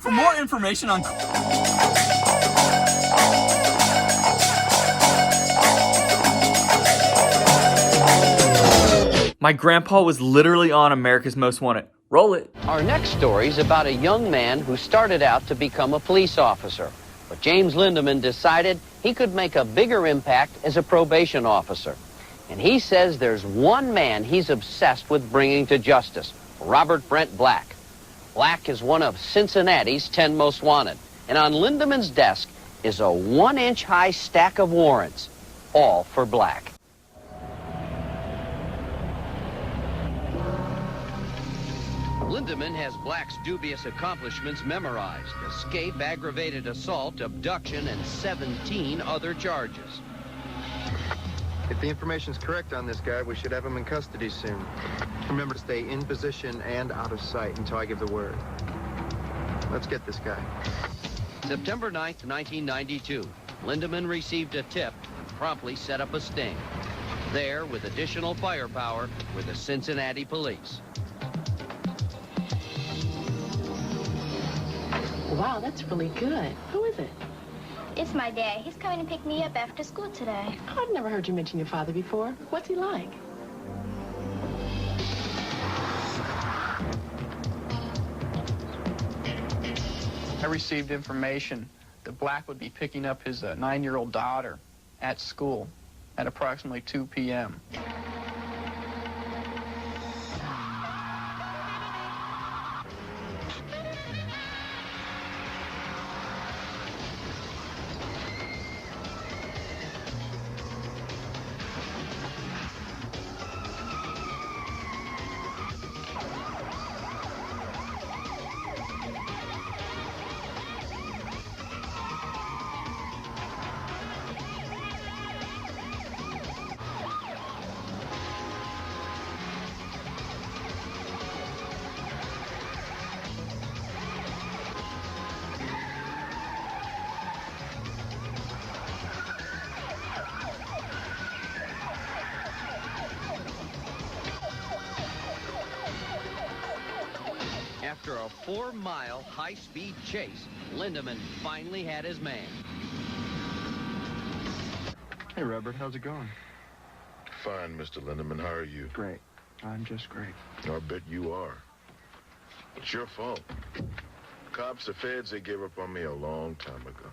For more information on... My grandpa was literally on America's Most Wanted. Roll it. Our next story is about a young man who started out to become a police officer. But James Lindemann decided he could make a bigger impact as a probation officer. And he says there's one man he's obsessed with bringing to justice, Robert Brent Black. Black is one of Cincinnati's 10 most wanted. And on Lindemann's desk is a 1-inch high stack of warrants, all for Black. Lindemann has Black's dubious accomplishments memorized: escape, aggravated assault, abduction, and 17 other charges. If the information's correct on this guy, we should have him in custody soon. Remember to stay in position and out of sight until I give the word. Let's get this guy. September 9th, 1992. Lindemann received a tip and promptly set up a sting. There, with additional firepower, were the Cincinnati police. Wow, that's really good. Who is it? It's my dad. He's coming to pick me up after school today. Oh, I've never heard you mention your father before. What's he like? I received information that Black would be picking up his 9-year-old daughter at school at approximately 2 p.m. After a 4-mile high-speed chase, Lindemann finally had his man. Hey, Robert, how's it going? Fine, Mr. Lindemann. How are you? Great. I'm just great. I bet you are. It's your fault. Cops, the feds, they gave up on me a long time ago.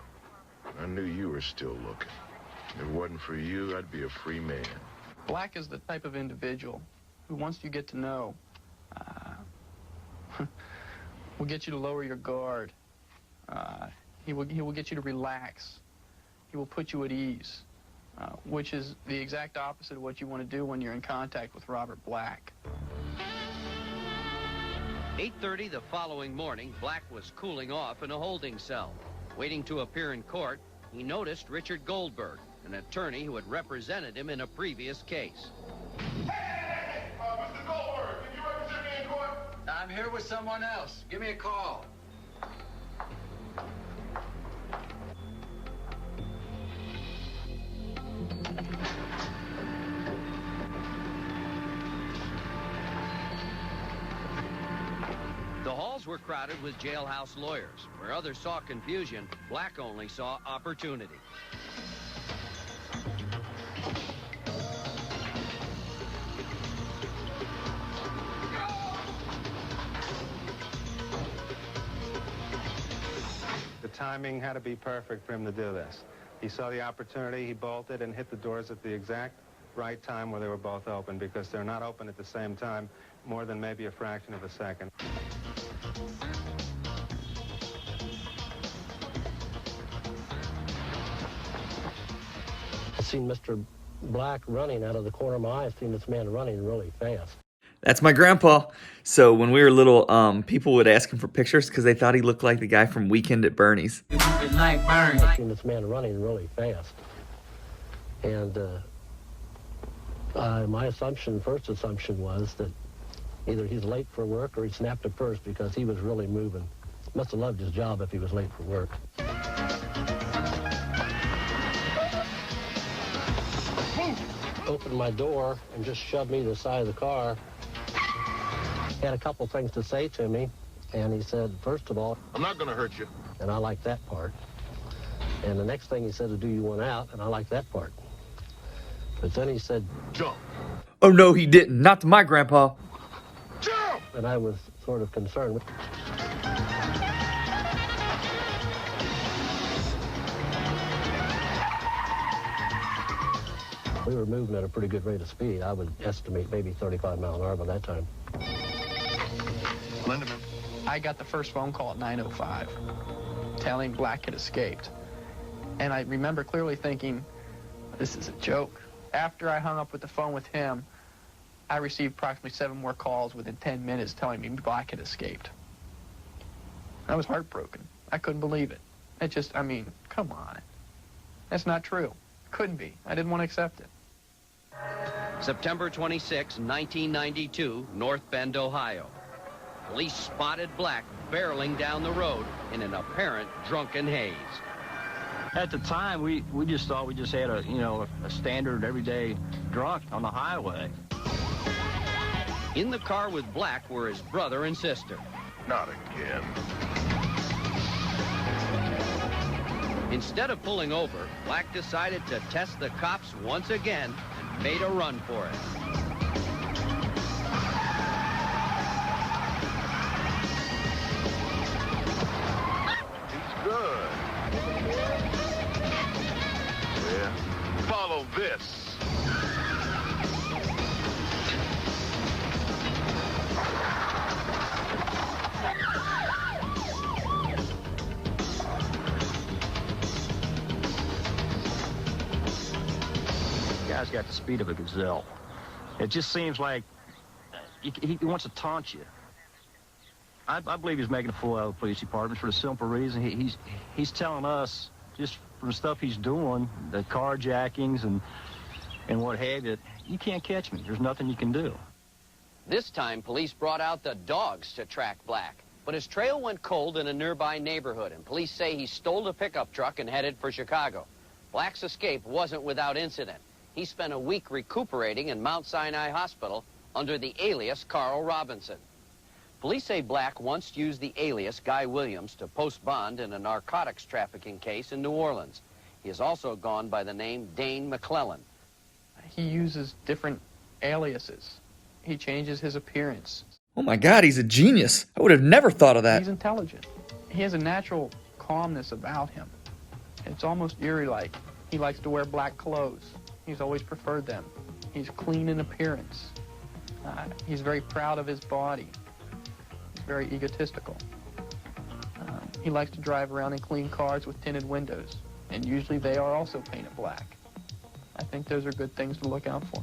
I knew you were still looking. If it wasn't for you, I'd be a free man. Black is the type of individual who, once you get to know, will get you to lower your guard. He will get you to relax. He will put you at ease, which is the exact opposite of what you want to do when you're in contact with Robert Black. 8:30 the following morning, Black was cooling off in a holding cell. Waiting to appear in court, he noticed Richard Goldberg, an attorney who had represented him in a previous case. Hey, Mr. Goldberg, can you represent me in court? I'm here with someone else. Give me a call. The halls were crowded with jailhouse lawyers. Where others saw confusion, Black only saw opportunity. The timing had to be perfect for him to do this. He saw the opportunity, he bolted and hit the doors at the exact right time where they were both open, because they're not open at the same time more than maybe a fraction of a second. I seen Mr. Black running out of the corner of my eye. I seen this man running really fast. That's my grandpa. So when we were little, people would ask him for pictures because they thought he looked like the guy from Weekend at Bernie's. I seen this man running really fast. And my assumption, first assumption, was that either he's late for work or he snapped a purse, because he was really moving. Must have loved his job if he was late for work. Opened my door and just shoved me to the side of the car. Had a couple things to say to me, And he said, first of all, I'm not gonna hurt you. and I like that part. And the next thing he said is, do you want out? And I like that part. But then he said, Jump. Oh, no, he didn't. Not to my grandpa. Jump! and I was sort of concerned. We were moving at a pretty good rate of speed. I would estimate maybe 35 miles an hour by that time. Lindemann. I got the first phone call at 9:05 telling Black had escaped. And I remember clearly thinking, this is a joke. After I hung up with the phone with him, I received approximately 7 more calls within 10 minutes telling me Black had escaped. I was heartbroken. I couldn't believe it. It just, I mean, come on. That's not true. Couldn't be. I didn't want to accept it. September 26, 1992, North Bend, Ohio. Police spotted Black barreling down the road in an apparent drunken haze. At the time, we just thought we just had a standard everyday drunk on the highway. In the car with Black were his brother and sister. Not again. Instead of pulling over, Black decided to test the cops once again and made a run for it. He's good. Yeah. Follow this. Guy's got the speed of a gazelle. It just seems like he wants to taunt you. I believe he's making a fool out of the police department for the simple reason he's telling us, just from the stuff he's doing, the carjackings and what have you, you can't catch me. There's nothing you can do. This time, police brought out the dogs to track Black. But his trail went cold in a nearby neighborhood, and police say he stole a pickup truck and headed for Chicago. Black's escape wasn't without incident. He spent a week recuperating in Mount Sinai Hospital under the alias Carl Robinson. Police say Black once used the alias Guy Williams to post bond in a narcotics trafficking case in New Orleans. He has also gone by the name Dane McClellan. He uses different aliases. He changes his appearance. Oh my God, he's a genius. I would have never thought of that. He's intelligent. He has a natural calmness about him. It's almost eerie-like. He likes to wear black clothes. He's always preferred them. He's clean in appearance. He's very proud of his body. He's very egotistical. He likes to drive around in clean cars with tinted windows, and usually they are also painted black. I think those are good things to look out for.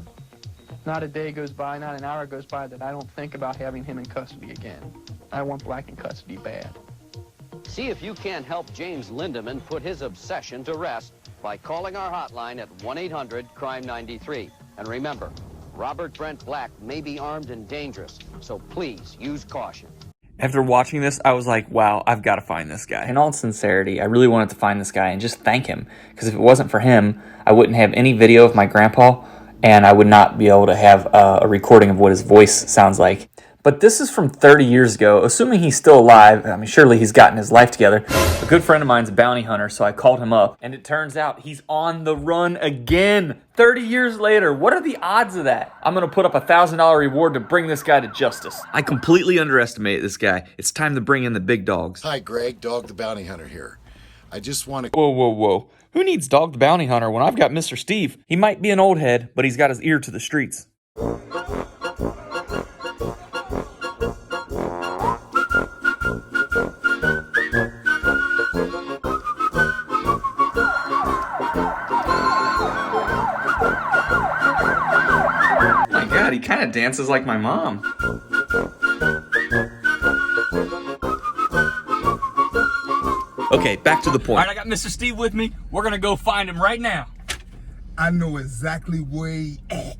Not a day goes by, not an hour goes by that I don't think about having him in custody again. I want Black in custody bad. See if you can't help James Lindemann put his obsession to rest by calling our hotline at 1-800-CRIME-93. And remember, Robert Brent Black may be armed and dangerous, so please use caution. After watching this, I was like, wow, I've got to find this guy. In all sincerity, I really wanted to find this guy and just thank him. Because if it wasn't for him, I wouldn't have any video of my grandpa, and I would not be able to have a recording of what his voice sounds like. But this is from 30 years ago. Assuming he's still alive, I mean, surely he's gotten his life together. A good friend of mine's a bounty hunter, so I called him up, and it turns out he's on the run again. 30 years later. What are the odds of that? I'm going to put up a $1,000 reward to bring this guy to justice. I completely underestimated this guy. It's time to bring in the big dogs. Hi, Greg, Dog the Bounty Hunter here. I just want to... Whoa, whoa, whoa. Who needs Dog the Bounty Hunter when I've got Mr. Steve? He might be an old head, but he's got his ear to the streets. God, he kind of dances like my mom. Okay, back to the point. All right, I got Mr. Steve with me. We're gonna go find him right now. I know exactly where he at.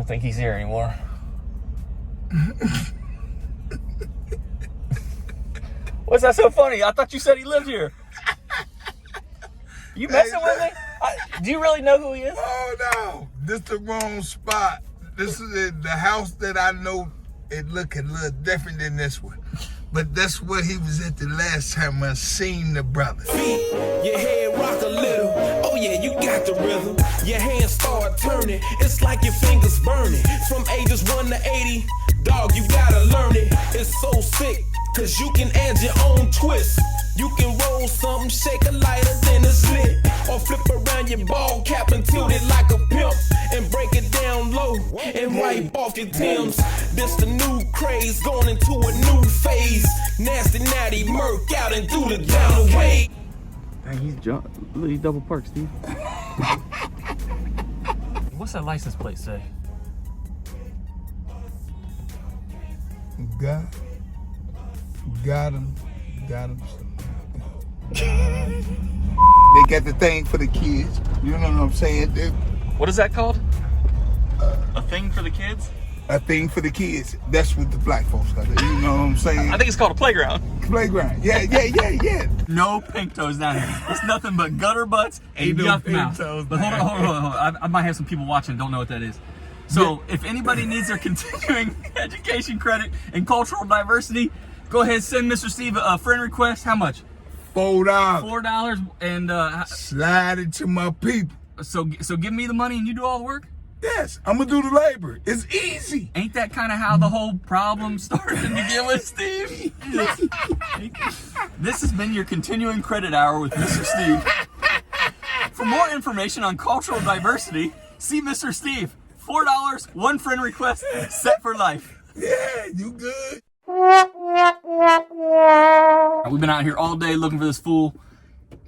don't think he's here anymore. What's that so funny? I thought you said he lived here. You messing with me? Do you really know who he is? Oh no, this the wrong spot. This is the house that I know. It look a little different than this one, but that's where he was at the last time I seen the brother. Your head rock a little. Oh yeah, you got the rhythm. Your hands start turning. It's like your fingers burning. From ages 1 to 80, dog, you gotta learn it. It's so sick, cause you can add your own twist. You can roll something, shake a lighter, then it's lit. Or flip around your ball cap and tilt it like a pimp. And break it down low and wipe off your Timbs. This the new craze, going into a new phase. Nasty natty murk out and through the down way. Dang, he's look, he's double parked, Steve. What's that license plate say? Got him. They got the thing for the kids. You know what I'm saying, dude? What is that called? A thing for the kids? A thing for the kids. That's what the black folks got. You know what I'm saying? I think it's called a playground. Playground. Yeah. No pink toes down here. It's nothing but gutter butts and Ain't no yuck pink mouth. toes But hold on. I might have some people watching and don't know what that is. So if anybody needs their continuing education credit and cultural diversity, go ahead and send Mr. Steve a friend request. How much? $4. $4 and slide it to my people. So give me the money and you do all the work? Yes, I'm gonna do the labor. It's easy. Ain't that kind of how the whole problem started to begin with, Steve? This has been your continuing credit hour with Mr. Steve. For more information on cultural diversity, see Mr. Steve. $4, one friend request, set for life. Yeah, you good. We've been out here all day looking for this fool.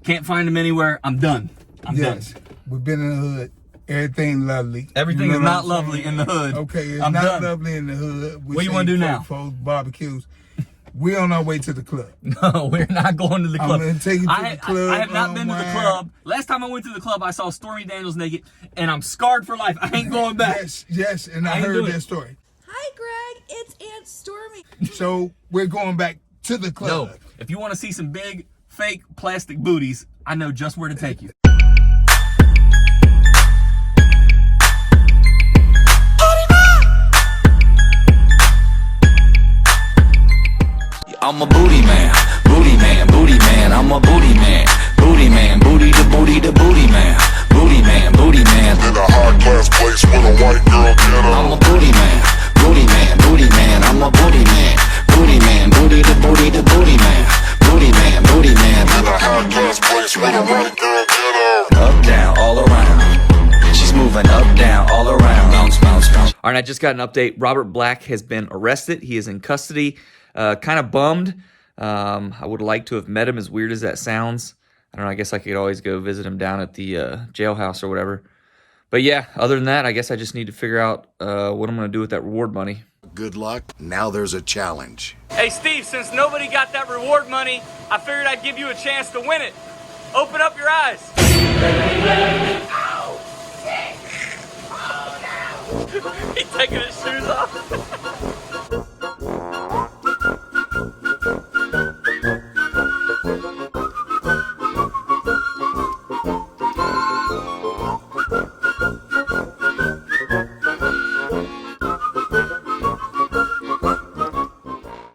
Can't find him anywhere. I'm done. I'm done. We've been in the hood. Everything lovely. Everything is not lovely in the hood. Okay, it's I'm not done. lovely in the hood. What do you want to do now? Folks, barbecues. We're on our way to the club. No, we're not going to the club. I'm going to take you to the club. I have not been to the club. Last time I went to the club, I saw Stormy Daniels naked, and I'm scarred for life. I ain't going back. Yes, and I heard that story. Hi, Greg. It's Aunt Stormy. So we're going back to the club. No, if you want to see some big, fake plastic booties, I know just where to take you. I'm a booty man, booty man, booty man. I'm a booty man, booty man, booty to booty to booty man, booty man, booty man. In a high class place with a white girl ghetto. I'm a booty man, booty man, booty man. I'm a booty man, booty man, booty to booty to booty man, booty man, booty man. In a high class place with a white girl ghetto. Up down all around. She's moving up down all around. Bounce, bounce, bounce. All right, I just got an update. Robert Black has been arrested. He is in custody. Kind of bummed. I would like to have met him, as weird as that sounds. I don't know, I guess I could always go visit him down at the jailhouse or whatever. But yeah, other than that, I guess I just need to figure out what I'm going to do with that reward money. Good luck. Now there's a challenge. Hey, Steve, since nobody got that reward money, I figured I'd give you a chance to win it. Open up your eyes. He's taking his shoes off.